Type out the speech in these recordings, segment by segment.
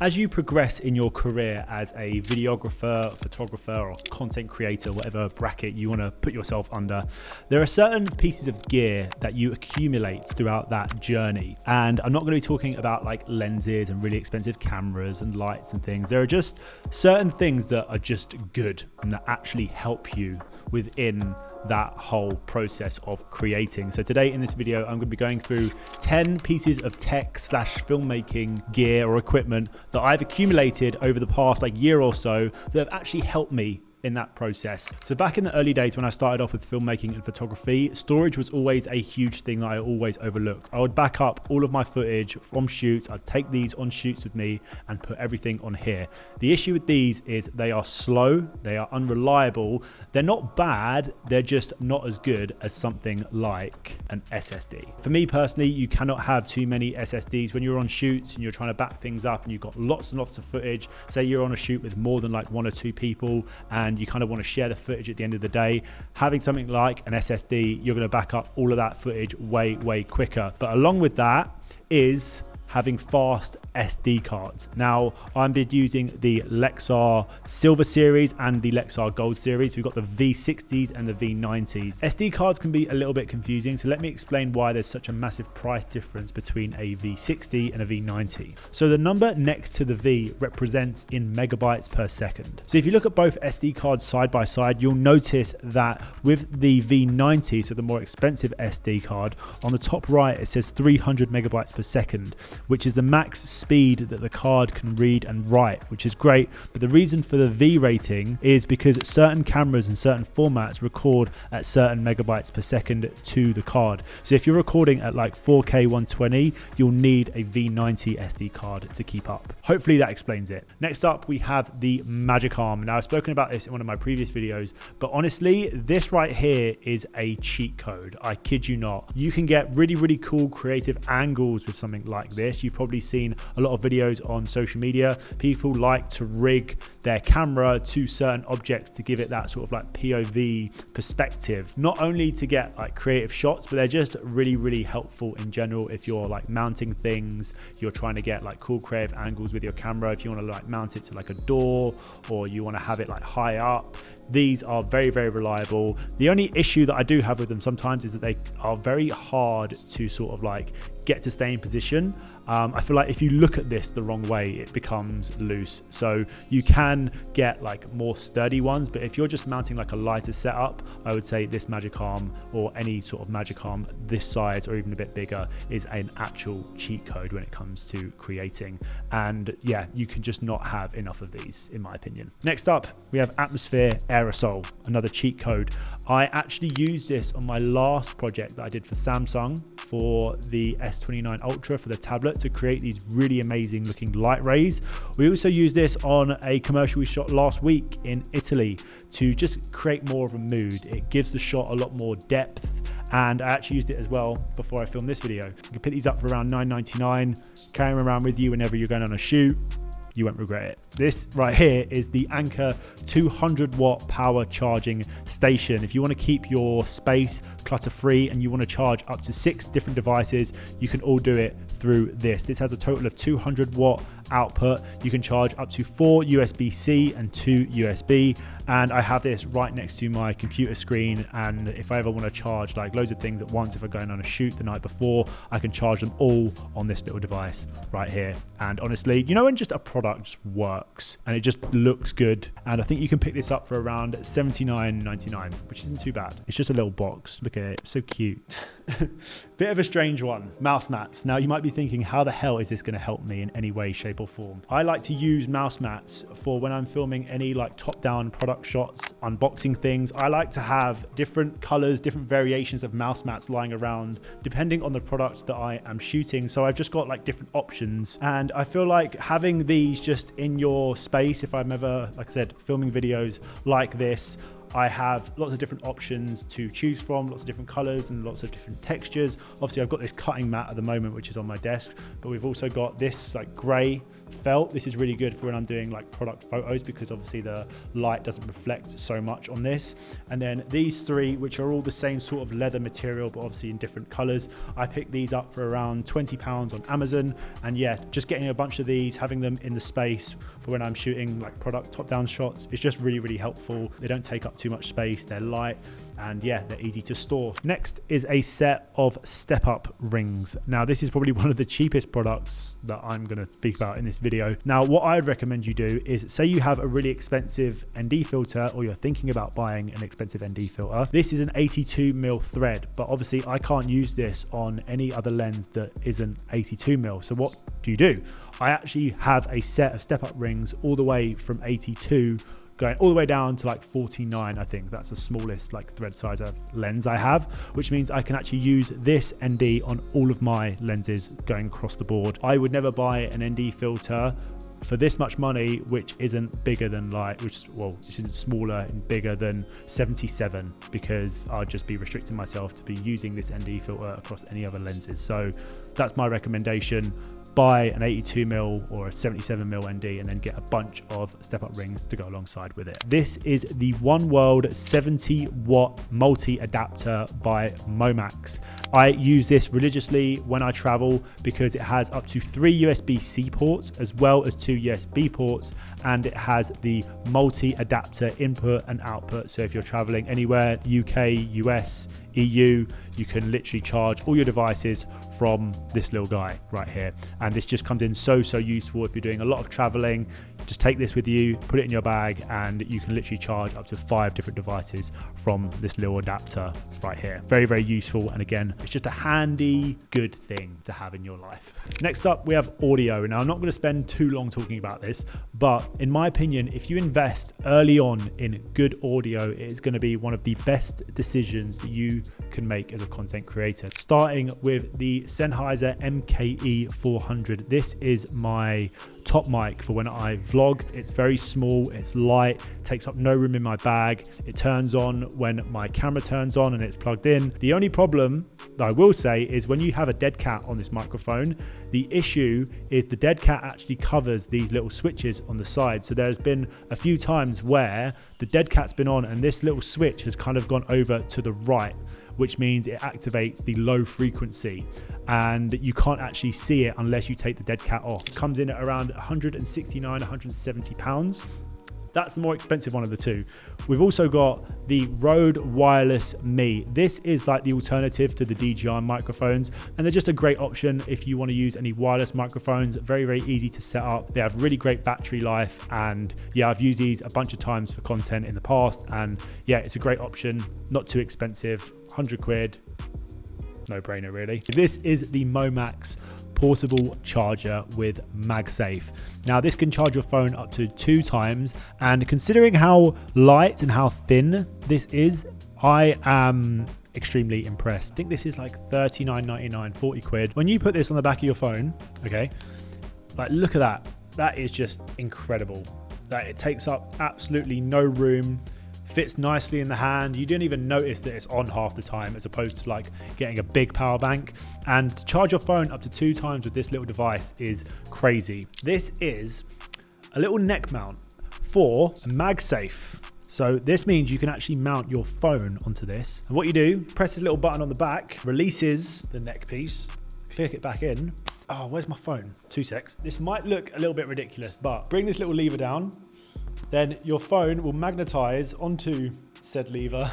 As you progress in your career as a videographer, photographer, or content creator, whatever bracket you want to put yourself under, there are certain pieces of gear that you accumulate throughout that journey. And I'm not going to be talking about like lenses and really expensive cameras and lights and things. There are just certain things that are just good and that actually help you within that whole process of creating. So today in this video, I'm going to be going through 10 pieces of tech / filmmaking gear or equipment that I've accumulated over the past year or so that have actually helped me in that process. So back in the early days when I started off with filmmaking and photography, storage was always a huge thing that I always overlooked. I would back up all of my footage from shoots. I'd take these on shoots with me and put everything on here. The issue with these is they are slow, they are unreliable, they're not bad, they're just not as good as something like an SSD. For me personally, you cannot have too many SSDs when you're on shoots and you're trying to back things up and you've got lots and lots of footage. Say you're on a shoot with more than like 1 or 2 people and you kind of want to share the footage at the end of the day. Having something like an SSD, you're going to back up all of that footage way quicker. But along with that is having fast SD cards. Now, I'm been using the Lexar Silver series and the Lexar Gold series. We've got the V60s and the V90s. SD cards can be a little bit confusing, so let me explain why there's such a massive price difference between a V60 and a V90. So the number next to the V represents in megabytes per second. So if you look at both SD cards side by side, you'll notice that with the V90, so the more expensive SD card, on the top right it says 300 megabytes per second, which is the max speed that the card can read and write, which is great. But the reason for the V rating is because certain cameras and certain formats record at certain megabytes per second to the card. So if you're recording at like 4K 120, you'll need a V90 SD card to keep up. Hopefully that explains it. Next up, we have the Magic Arm. Now, I've spoken about this in one of my previous videos, but honestly, this right here is a cheat code. I kid you not. You can get really cool creative angles with something like this. You've probably seen a lot of videos on social media. People like to rig their camera to certain objects to give it that sort of like POV perspective, not only to get like creative shots, but they're just really helpful in general. If you're like mounting things, you're trying to get like cool creative angles with your camera, if you want to like mount it to like a door or you want to have it like high up, these are very reliable. The only issue that I do have with them sometimes is that they are very hard to sort of like get to stay in position. I feel like if you look at this the wrong way, it becomes loose. So you can get like more sturdy ones, but if you're just mounting like a lighter setup, I would say this Magic Arm or any sort of Magic Arm this size or even a bit bigger is an actual cheat code when it comes to creating. And yeah, you can just not have enough of these, in my opinion. Next up, we have Atmosphere Aerosol, another cheat code. I actually used this on my last project that I did for Samsung for the S29 Ultra for the tablet to create these really amazing looking light rays. We also used this on a commercial we shot last week in Italy to just create more of a mood. It gives the shot a lot more depth, and I actually used it as well before I filmed this video. You can pick these up for around $9.99, carry them around with you whenever you're going on a shoot. You won't regret it. This right here is the Anker 200 watt power charging station. If you want to keep your space clutter free and you want to charge up to 6 different devices, you can all do it through this. This has a total of 200 watt output. You can charge up to 4 USB-C and 2 USB. And I have this right next to my computer screen. And if I ever want to charge like loads of things at once, if I'm going on a shoot the night before, I can charge them all on this little device right here. And honestly, you know, when just a product just works and it just looks good. And I think you can pick this up for around $79.99, which isn't too bad. It's just a little box. Look at it, so cute. Bit of a strange one, mouse mats. Now you might be thinking, how the hell is this going to help me in any way, shape or form? I like to use mouse mats for when I'm filming any like top-down product shots, unboxing things. I like to have different colors, different variations of mouse mats lying around depending on the product that I am shooting. So I've just got like different options, and I feel like having these just in your space, if I'm ever, like I said, filming videos like this, I have lots of different options to choose from, lots of different colors and lots of different textures. Obviously I've got this cutting mat at the moment, which is on my desk, but we've also got this like gray felt. This is really good for when I'm doing like product photos, because obviously the light doesn't reflect so much on this. And then these three, which are all the same sort of leather material, but obviously in different colors. I picked these up for around £20 on Amazon. And yeah, just getting a bunch of these, having them in the space for when I'm shooting like product top-down shots, it's just really, really helpful. They don't take up too much space, they're light, and yeah, they're easy to store. Next is a set of step-up rings. Now this is probably one of the cheapest products that I'm going to speak about in this video. Now what I'd recommend you do is, say you have a really expensive ND filter, or you're thinking about buying an expensive ND filter. This is an 82mm thread, but obviously I can't use this on any other lens that isn't 82mm. So what do? I actually have a set of step-up rings all the way from 82 going all the way down to like 49. I think that's the smallest like thread size of lens I have, which means I can actually use this ND on all of my lenses going across the board. I would never buy an ND filter for this much money which isn't bigger than which isn't smaller and bigger than 77, because I'll just be restricting myself to be using this ND filter across any other lenses. So that's my recommendation. Buy an 82mm or a 77mm ND and then get a bunch of step-up rings to go alongside with it. This is the One World 70-watt multi-adapter by Momax. I use this religiously when I travel because it has up to 3 USB-C ports as well as 2 USB ports, and it has the multi-adapter input and output. So if you're traveling anywhere, UK, US, EU, you can literally charge all your devices from this little guy right here. And this just comes in so useful if you're doing a lot of traveling. Just take this with you, put it in your bag, and you can literally charge up to 5 different devices from this little adapter right here. Very, very useful. And again, it's just a handy, good thing to have in your life. Next up, we have audio. Now, I'm not going to spend too long talking about this, but in my opinion, if you invest early on in good audio, it is going to be one of the best decisions that you can make as a content creator. Starting with the Sennheiser MKE 400. This is my top mic for when I vlog. It's very small, it's light, takes up no room in my bag. It turns on when my camera turns on and it's plugged in. The only problem that I will say is when you have a dead cat on this microphone, the issue is the dead cat actually covers these little switches on the side. So there's been a few times where the dead cat's been on and this little switch has kind of gone over to the right, which means it activates the low frequency and you can't actually see it unless you take the dead cat off. It comes in at around 169, 170 pounds. That's the more expensive one of the two. We've also got the Rode Wireless Me. This is like the alternative to the DJI microphones, and they're just a great option if you want to use any wireless microphones. Very, very easy to set up. They have really great battery life, and yeah, I've used these a bunch of times for content in the past, and yeah, it's a great option. Not too expensive, 100 quid. No brainer really. This is the Momax portable charger with MagSafe. Now this can charge your phone up to 2 times, and considering how light and how thin this is, I am extremely impressed. I think this is like $39.99, 40 quid. When you put this on the back of your phone, okay, like look at that. That is just incredible. Like it takes up absolutely no room. Fits nicely in the hand. You don't even notice that it's on half the time, as opposed to like getting a big power bank. And to charge your phone up to 2 times with this little device is crazy. This is a little neck mount for MagSafe. So this means you can actually mount your phone onto this. And what you do, press this little button on the back, releases the neck piece, click it back in. Oh, where's my phone? 2 secs. This might look a little bit ridiculous, but bring this little lever down. Then your phone will magnetize onto said lever.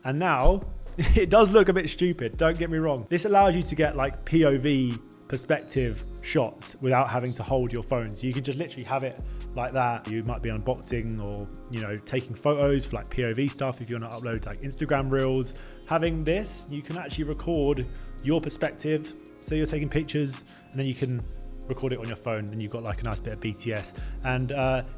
And now it does look a bit stupid, don't get me wrong. This allows you to get like POV perspective shots without having to hold your phone. So you can just literally have it like that. You might be unboxing or, you know, taking photos for like POV stuff if you want to upload like Instagram reels. Having this, you can actually record your perspective. So you're taking pictures and then you can record it on your phone, and you've got like a nice bit of BTS. And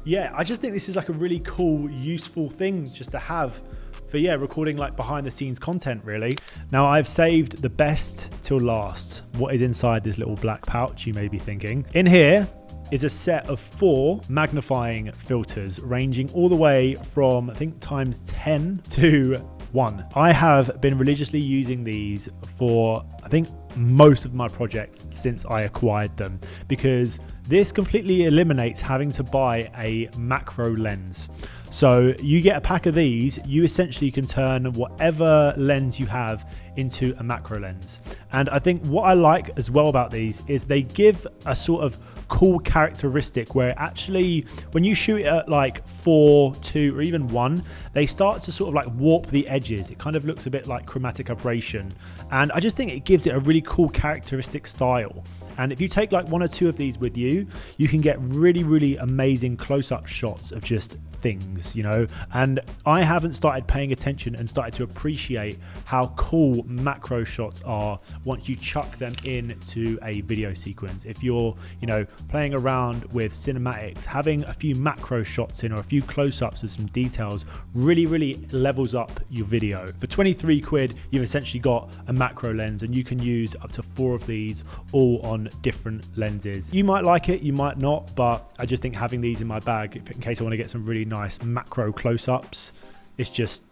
yeah, I just think this is like a really cool, useful thing just to have for recording like behind the scenes content really. Now I've saved the best till last. What is inside this little black pouch, you may be thinking. In here is a set of 4 magnifying filters ranging all the way from, I think, times 10 to 1. I have been religiously using these for, I think, most of my projects since I acquired them, because this completely eliminates having to buy a macro lens. So you get a pack of these, you essentially can turn whatever lens you have into a macro lens. And I think what I like as well about these is they give a sort of cool characteristic where actually when you shoot it at like 4, 2 or even 1, they start to sort of like warp the edges. It kind of looks a bit like chromatic aberration, and I just think it gives it a really cool characteristic style. And if you take like 1 or 2 of these with you, you can get really, really amazing close-up shots of just things, you know. And I haven't started paying attention and started to appreciate how cool macro shots are once you chuck them into a video sequence. If you're, you know, playing around with cinematics, having a few macro shots in or a few close-ups of some details really, really levels up your video. For 23 quid, you've essentially got a macro lens, and you can use up to 4 of these all on different lenses. You might like it, you might not, but I just think having these in my bag in case I want to get some really nice macro close-ups, it's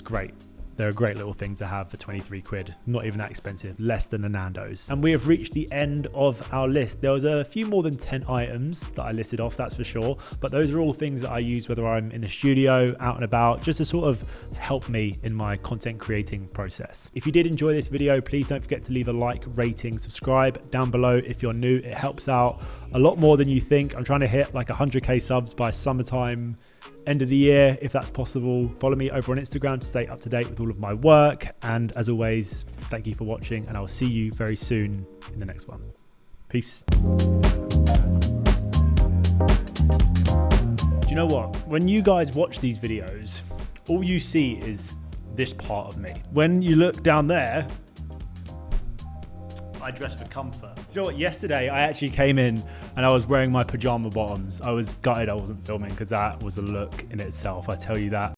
great. They're a great little thing to have for 23 quid. Not even that expensive, less than a Nando's. And we have reached the end of our list. There was a few more than 10 items that I listed off, that's for sure. But those are all things that I use whether I'm in the studio, out and about, just to sort of help me in my content creating process. If you did enjoy this video, please don't forget to leave a like, rating, subscribe down below if you're new. It helps out a lot more than you think. I'm trying to hit like 100k subs by summertime, end of the year, if that's possible. Follow me over on Instagram to stay up to date with all of my work. And as always, thank you for watching, and I'll see you very soon in the next one. Peace. Do you know what? When you guys watch these videos, all you see is this part of me. When you look down there, I dress for comfort. You know what? Yesterday I actually came in and I was wearing my pajama bottoms. I was gutted I wasn't filming because that was a look in itself, I tell you that.